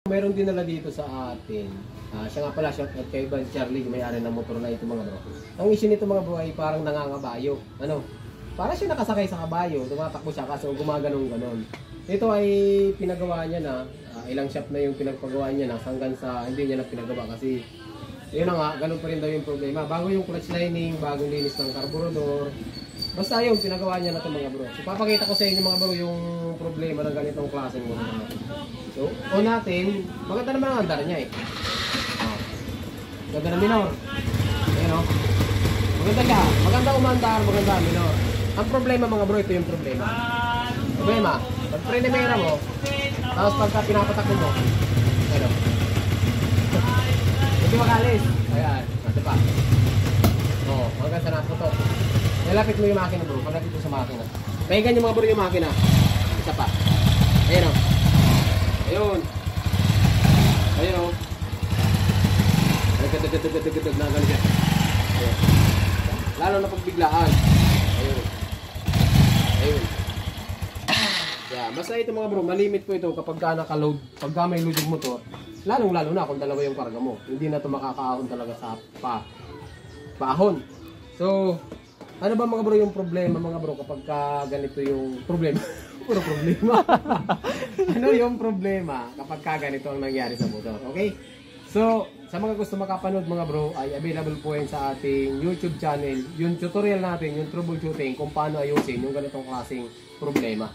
Meron din nala dito sa atin. Siya nga pala, shout out kay Van Charlie, may-ari ng motor na ito mga bro. Ang issue nito mga bro ay parang nangangabayo. Ano? Para siya nakasakay sa kabayo, tumatakbo siya kaso gumaganong-ganon. Ito ay pinagawa niya na, ilang shop na yung pinagpagawa niya na hanggang sa hindi niya na pinagawa kasi yun na nga, ganun pa rin daw yung problema. Bago yung clutch lining, bagong linis ng carburetor. Basta yun, pinagawa niya na ito mga bro. So papakita ko sa inyo mga bro yung problema ng ganitong klaseng motor. So, o natin, maganda naman ang andar niya eh. Maganda na minor. Ayan o. Maganda siya. Maganda umandar, maganda minor. Ang problema mga bro, ito yung problema. Problema, pag pre-nemera mo, tapos pagka pinapatakbo mo, ano? Hindi makalis. Ayan, nasa pa. Oo, hanggang sa nato to. Nalapit mo yung makina bro, palapit mo sa makina. Pahingan yung mga bro yung makina. Isa pa. Ayan o. Ayun. Ayun o. Nagkatagkatagkatagkatag na ganun siya. Ayun. Lalo na pagbiglaan. Ayun. Ayun. Yeah, basta ito mga bro, malimit ko ito kapag ka naka-load, pagka may load yung motor, lalong-lalo na kung dalawa yung karga mo. Hindi na ito makakaahon talaga sa paahon. So, ano ba mga bro yung problema mga bro kapag ka ganito yung problema? Puro problema. Ano yung problema kapag ka ganito ang nangyari sa motor? Okay? So, sa mga gusto makapanood mga bro, ay available po yan sa ating YouTube channel. Yung tutorial natin, yung troubleshooting kung paano ayusin yung ganitong klaseng problema.